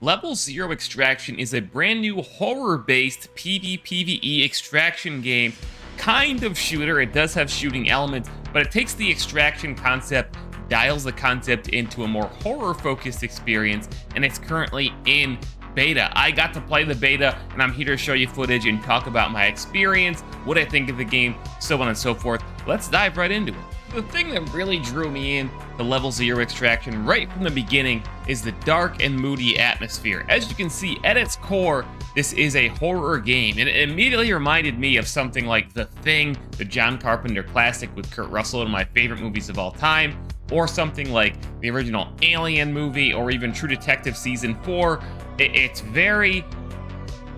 Level Zero Extraction is a brand new horror-based PvPVE extraction game, kind of shooter. It does have shooting elements, but it takes the extraction concept, dials the concept into a more horror-focused experience, and it's currently in beta. I got to play the beta, and I'm here to show you footage and talk about my experience, what I think of the game, so on and so forth. Let's dive right into it. The thing that really drew me in to Level Zero Extraction right from the beginning is the dark and moody atmosphere. As you can see, at its core, this is a horror game, and it immediately reminded me of something like The Thing, the John Carpenter classic with Kurt Russell, one of my favorite movies of all time, or something like the original Alien movie, or even True Detective Season 4. It's very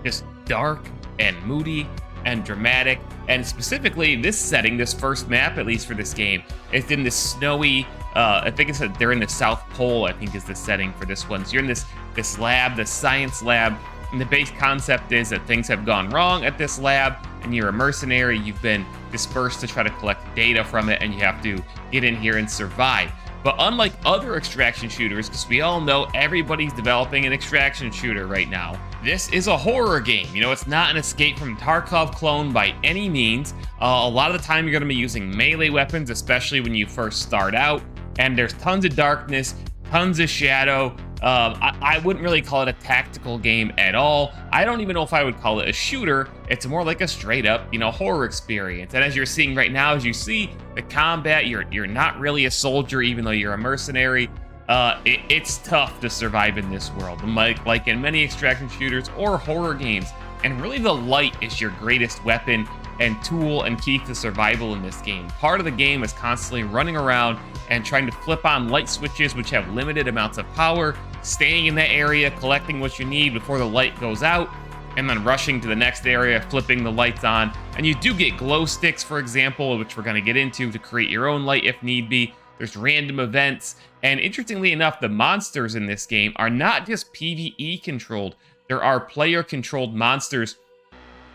just dark and moody and dramatic, and specifically this setting, this first map, at least for this game, is in this snowy, I think it's they're in the South Pole, I think is the setting for this one. So you're in this lab, the science lab, and the base concept is that things have gone wrong at this lab, and you're a mercenary, you've been dispersed to try to collect data from it, and you have to get in here and survive. But unlike other extraction shooters, because we all know everybody's developing an extraction shooter right now, this is a horror game. You know, it's not an Escape from Tarkov clone by any means. A lot of the time you're going to be using melee weapons, especially when you first start out, and there's tons of darkness, tons of shadow. I wouldn't really call it a tactical game at all. I don't even know if I would call it a shooter. It's more like a straight up, horror experience. And as you're seeing right now, as you see the combat, you're not really a soldier, even though you're a mercenary. It's tough to survive in this world, like in many extraction shooters or horror games. And really the light is your greatest weapon and tool and key to survival in this game. Part of the game is constantly running around and trying to flip on light switches which have limited amounts of power, staying in that area, collecting what you need before the light goes out, and then rushing to the next area, flipping the lights on. And you do get glow sticks, for example, which we're going to get into to create your own light if need be. There's random events, and interestingly enough, the monsters in this game are not just PvE controlled. There are player controlled monsters,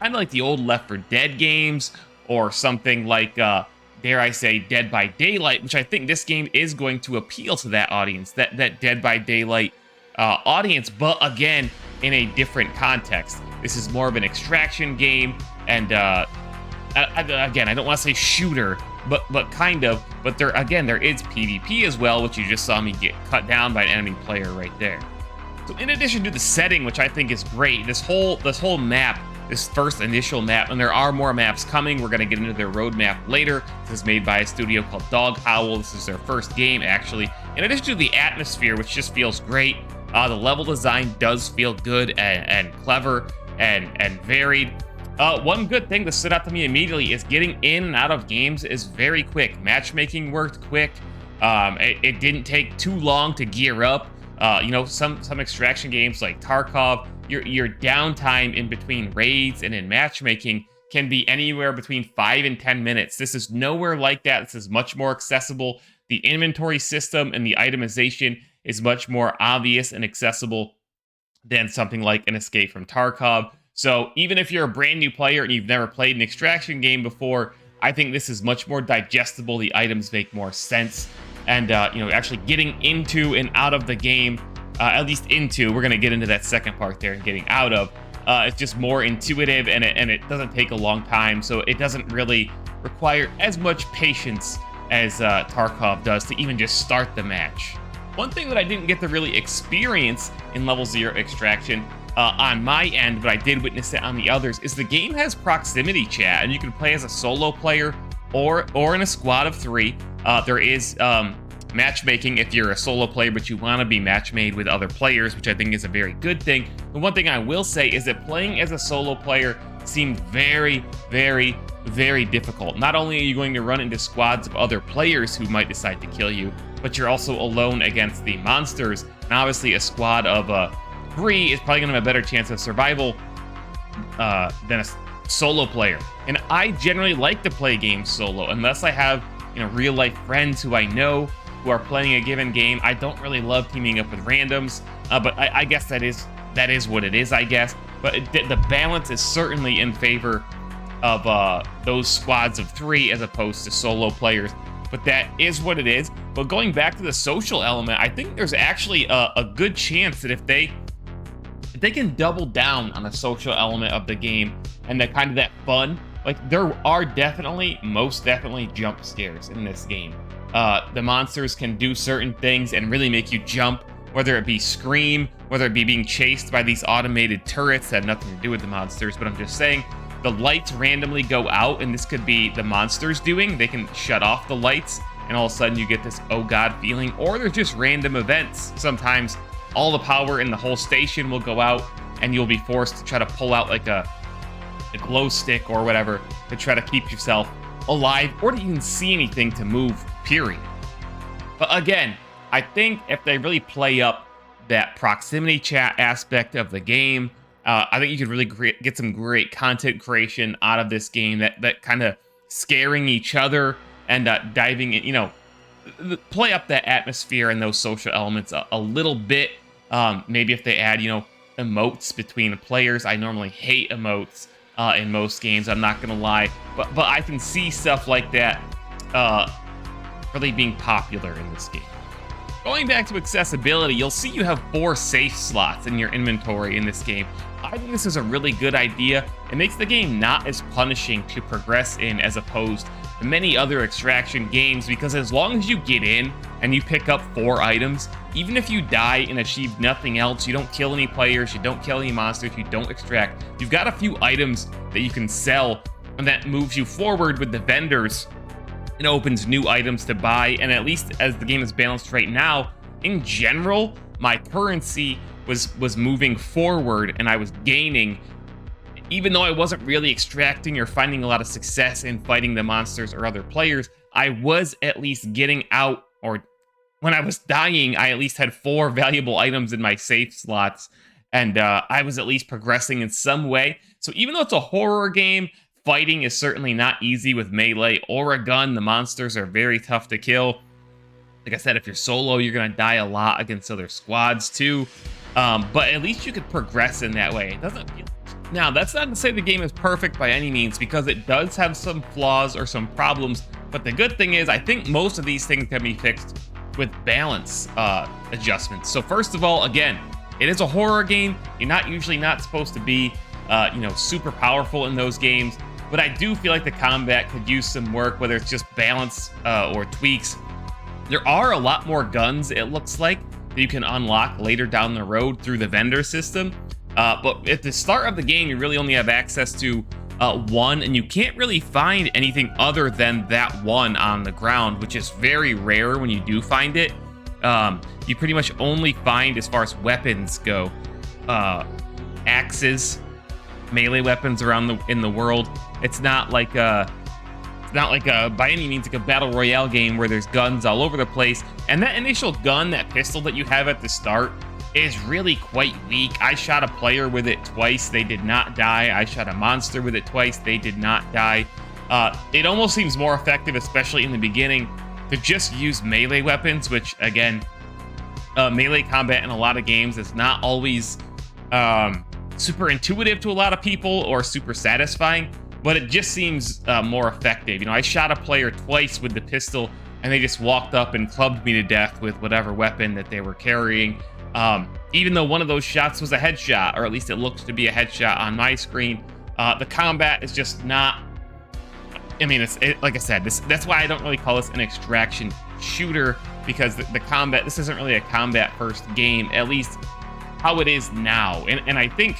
kind of like the old Left 4 Dead games, or something like, dare I say, Dead by Daylight, which I think this game is going to appeal to that audience, that Dead by Daylight audience, but again, in a different context. This is more of an extraction game, and again, I don't want to say shooter, but kind of, but there is PvP as well, which you just saw me get cut down by an enemy player right there. So in addition to the setting, which I think is great, this whole map, this first initial map, and there are more maps coming. We're going to get into their roadmap later. This is made by a studio called Dog Howl. This is their first game, actually. In addition to the atmosphere, which just feels great, the level design does feel good and clever and varied. One good thing that stood out to me immediately is getting in and out of games is very quick. Matchmaking worked quick. It didn't take too long to gear up. Some extraction games like Tarkov, your downtime in between raids and in matchmaking can be anywhere between 5 and 10 minutes. This is nowhere like that. This is much more accessible. The inventory system and the itemization is much more obvious and accessible than something like an Escape from Tarkov. So even if you're a brand new player and you've never played an extraction game before, I think this is much more digestible. The items make more sense. And, actually getting into and out of the game, at least into, we're going to get into that second part there and getting out of, it's just more intuitive, and it doesn't take a long time, so it doesn't really require as much patience as Tarkov does to even just start the match. One thing that I didn't get to really experience in Level Zero Extraction on my end, but I did witness it on the others, is the game has proximity chat, and you can play as a solo player or in a squad of 3. There is matchmaking if you're a solo player, but you want to be match-made with other players, which I think is a very good thing. The one thing I will say is that playing as a solo player seemed very, very, very difficult. Not only are you going to run into squads of other players who might decide to kill you, but you're also alone against the monsters. And obviously a squad of 3 is probably going to have a better chance of survival than a solo player. And I generally like to play games solo, unless I have real life friends who I know who are playing a given game. I don't really love teaming up with randoms, but I guess that is what it is, I guess. But the balance is certainly in favor of those squads of 3 as opposed to solo players. But that is what it is. But going back to the social element, I think there's actually a good chance that if they they can double down on the social element of the game and that kind of that fun. Like, there are definitely, most definitely, jump scares in this game. The monsters can do certain things and really make you jump, whether it be scream, whether it be being chased by these automated turrets that have nothing to do with the monsters. But I'm just saying, the lights randomly go out, and this could be the monsters doing. They can shut off the lights, and all of a sudden you get this oh god feeling, or there's just random events. Sometimes all the power in the whole station will go out, and you'll be forced to try to pull out like a glow stick or whatever to try to keep yourself alive, or to even see anything to move, period. But again, I think if they really play up that proximity chat aspect of the game, I think you could really get some great content creation out of this game, that kind of scaring each other and diving in, you know, play up that atmosphere and those social elements a little bit. Maybe if they add, you know, emotes between the players. I normally hate emotes in most games, I'm not gonna lie, but I can see stuff like that really being popular in this game. Going back to accessibility, you'll see you have 4 safe slots in your inventory in this game. I think this is a really good idea. It makes the game not as punishing to progress in as opposed to many other extraction games, because as long as you get in and you pick up 4 items, even if you die and achieve nothing else, you don't kill any players, you don't kill any monsters, you don't extract, you've got a few items that you can sell, and that moves you forward with the vendors. It opens new items to buy, and at least as the game is balanced right now, in general, my currency was moving forward and I was gaining, even though I wasn't really extracting or finding a lot of success in fighting the monsters or other players. I was at least getting out, or when I was dying, I at least had 4 valuable items in my safe slots, and I was at least progressing in some way. So even though it's a horror game, fighting is certainly not easy with melee or a gun. The monsters are very tough to kill. Like I said, if you're solo, you're going to die a lot against other squads too. But at least you could progress in that way. It doesn't feel... Now, that's not to say the game is perfect by any means, because it does have some flaws or some problems. But the good thing is, I think most of these things can be fixed with balance adjustments. So first of all, again, it is a horror game. You're not supposed to be, you know, super powerful in those games. But I do feel like the combat could use some work, whether it's just balance or tweaks. There are a lot more guns, it looks like, that you can unlock later down the road through the vendor system. But at the start of the game, you really only have access to 1, and you can't really find anything other than that 1 on the ground, which is very rare when you do find it. You pretty much only find, as far as weapons go, axes, melee weapons around in the world. It's not like by any means like a battle royale game where there's guns all over the place. And that initial gun, that pistol that you have at the start, is really quite weak. I shot a player with it twice, they did not die. I shot a monster with it twice, they did not die. It almost seems more effective, especially in the beginning, to just use melee weapons, which again, melee combat in a lot of games is not always super intuitive to a lot of people or super satisfying, but it just seems more effective. You know, I shot a player twice with the pistol, and they just walked up and clubbed me to death with whatever weapon that they were carrying. Even though one of those shots was a headshot, or at least it looked to be a headshot on my screen, the combat is just not... I mean, like I said, that's why I don't really call this an extraction shooter, because the combat, this isn't really a combat-first game, at least how it is now. And I think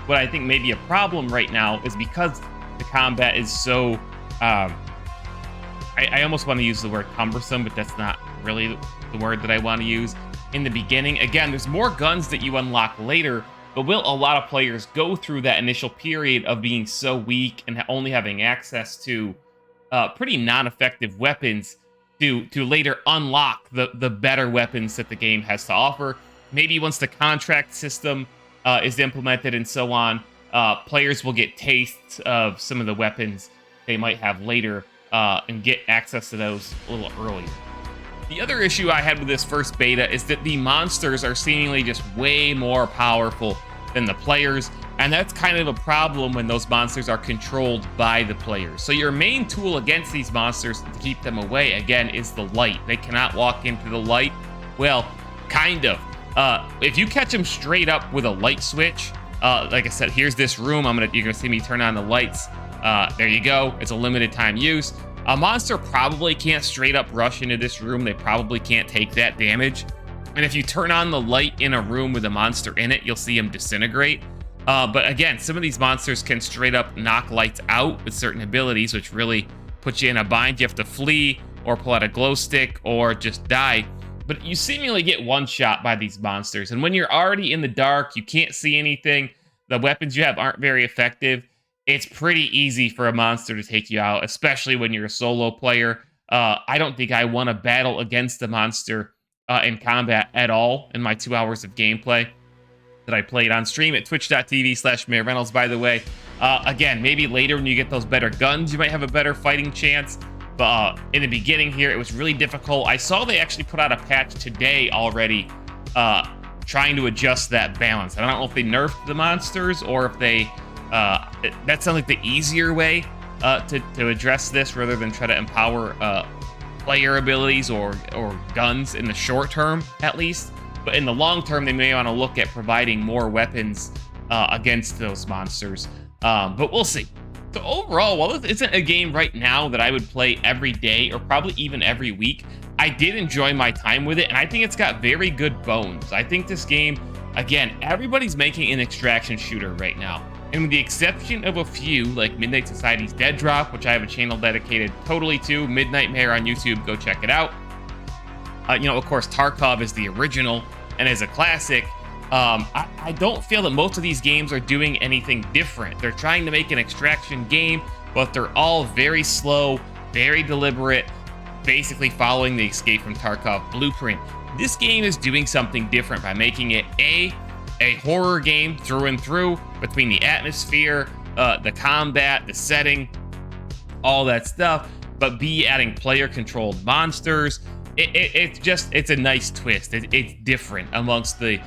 what I think may be a problem right now is because the combat is so... I almost want to use the word cumbersome, but that's not really the word that I want to use. In the beginning, again, there's more guns that you unlock later, but will a lot of players go through that initial period of being so weak and only having access to pretty non-effective weapons to later unlock the better weapons that the game has to offer? Maybe once the contract system is implemented and so on, players will get tastes of some of the weapons they might have later and get access to those a little earlier. The other issue I had with this first beta is that the monsters are seemingly just way more powerful than the players, and that's kind of a problem when those monsters are controlled by the players. So your main tool against these monsters to keep them away, again, is the light. They cannot walk into the light. Well, kind of. If you catch them straight up with a light switch, like I said, here's this room. You're gonna see me turn on the lights. There you go. It's a limited time use. A monster probably can't straight up rush into this room. They probably can't take that damage. And if you turn on the light in a room with a monster in it, you'll see them disintegrate. But again, some of these monsters can straight up knock lights out with certain abilities, which really puts you in a bind. You have to flee or pull out a glow stick or just die. But you seemingly get one shot by these monsters. And when you're already in the dark, you can't see anything, the weapons you have aren't very effective, it's pretty easy for a monster to take you out, especially when you're a solo player. I don't think I won a battle against a monster in combat at all in my 2 hours of gameplay that I played on stream at twitch.tv/Reynolds, by the way. Again, maybe later when you get those better guns, you might have a better fighting chance. But in the beginning here, it was really difficult. I saw they actually put out a patch today already trying to adjust that balance. I don't know if they nerfed the monsters or if they... that sounds like the easier way to address this rather than try to empower player abilities or guns in the short term, at least. But in the long term, they may want to look at providing more weapons against those monsters. But we'll see. So overall, while this isn't a game right now that I would play every day or probably even every week, I did enjoy my time with it, and I think it's got very good bones. I think this game, again, everybody's making an extraction shooter right now. And with the exception of a few, like Midnight Society's Dead Drop, which I have a channel dedicated totally to, Midnightmare on YouTube, go check it out. Of course, Tarkov is the original and is a classic. I don't feel that most of these games are doing anything different. They're trying to make an extraction game, but they're all very slow, very deliberate, basically following the Escape from Tarkov blueprint. This game is doing something different by making it a horror game through and through, between the atmosphere, the combat, the setting, all that stuff, but B, adding player-controlled monsters. It's a nice twist. It's different amongst the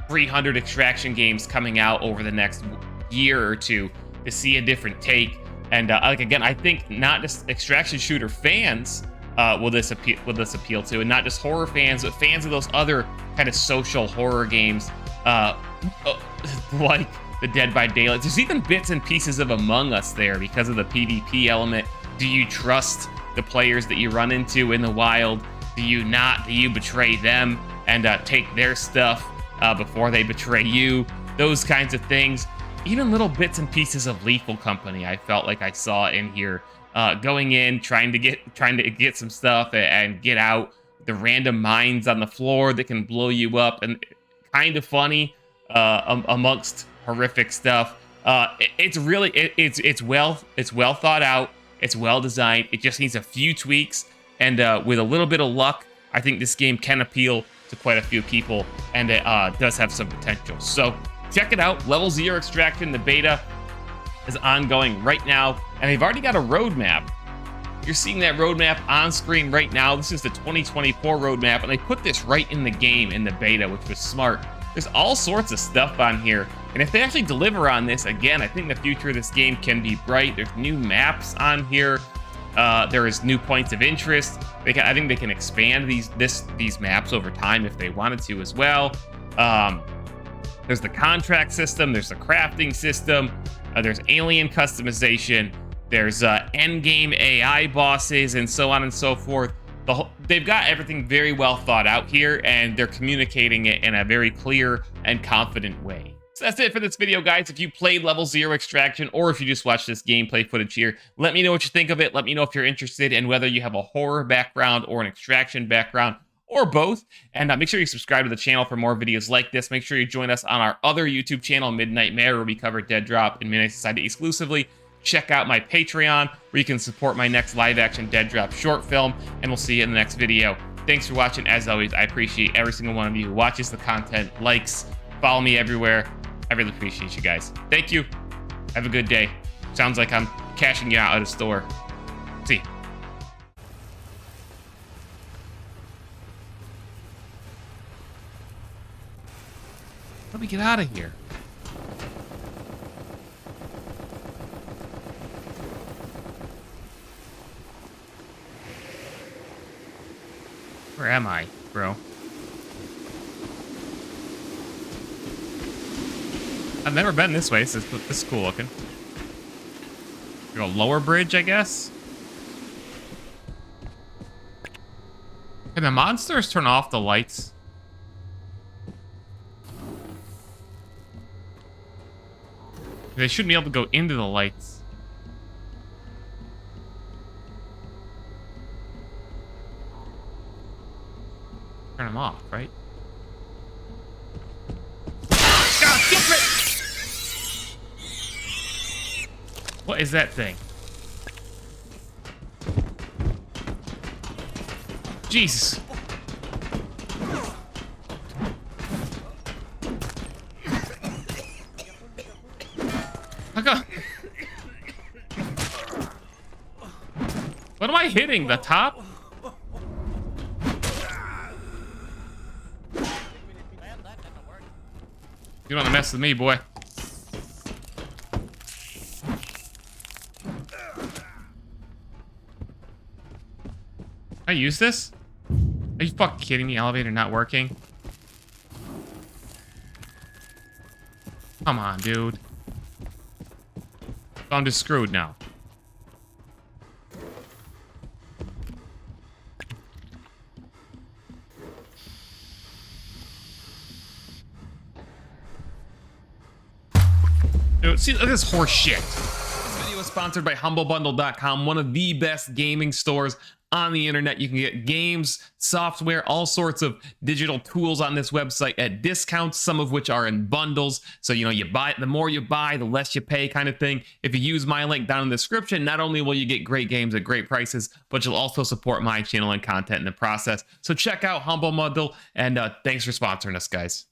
300 extraction games coming out over the next year or two to see a different take. And again, I think not just extraction shooter fans will this appeal to, and not just horror fans, but fans of those other kind of social horror games, like the Dead by Daylight. There's even bits and pieces of Among Us there because of the PvP element. Do you trust the players that you run into in the wild? Do you not? Do you betray them and take their stuff before they betray you? Those kinds of things. Even little bits and pieces of Lethal Company I felt like I saw in here. Going in, trying to get some stuff and get out. The random mines on the floor that can blow you up, and kind of funny amongst horrific stuff. It's well thought out. It's well designed. It just needs a few tweaks, and with a little bit of luck, I think this game can appeal to quite a few people, and it does have some potential. So check it out. Level 0 Extraction, the beta, is ongoing right now, and they've already got a roadmap. You're seeing that roadmap on screen right now. This is the 2024 roadmap, and they put this right in the game in the beta, which was smart. There's all sorts of stuff on here, and if they actually deliver on this, again, I think the future of this game can be bright. There's new maps on here. There is new points of interest. I think they can expand these maps over time if they wanted to as well. There's the contract system. There's the crafting system. There's alien customization. There's endgame AI bosses, and so on and so forth. They've got everything very well thought out here, and they're communicating it in a very clear and confident way. So that's it for this video, guys. If you played Level 0 Extraction, or if you just watched this gameplay footage here, let me know what you think of it. Let me know if you're interested, and whether you have a horror background or an extraction background, or both. And make sure you subscribe to the channel for more videos like this. Make sure you join us on our other YouTube channel, Midnightmare, where we cover Dead Drop and Midnight Society exclusively. Check out my Patreon, where you can support my next live-action Dead Drop short film, and we'll see you in the next video. Thanks for watching. As always, I appreciate every single one of you who watches the content, likes, follow me everywhere. I really appreciate you guys. Thank you. Have a good day. Sounds like I'm cashing you out at a store. See ya. Let me get out of here. Where am I, bro? I've never been this way. This is cool looking. Go lower bridge, I guess. Can the monsters turn off the lights? They shouldn't be able to go into the lights. Turn them off, right? God, secret! What is that thing? Jesus. How come? What am I hitting? The top? You don't want to mess with me, boy. Can I use this? Are you fucking kidding me? Elevator not working? Come on, dude. I'm just screwed now. Dude, see, look at this horse shit. This video is sponsored by HumbleBundle.com, one of the best gaming stores on the internet. You can get games, software, all sorts of digital tools on this website at discounts, some of which are in bundles. So, you know, you buy it, the more you buy, the less you pay kind of thing. If you use my link down in the description, not only will you get great games at great prices, but you'll also support my channel and content in the process. So check out Humble Bundle, and thanks for sponsoring us, guys.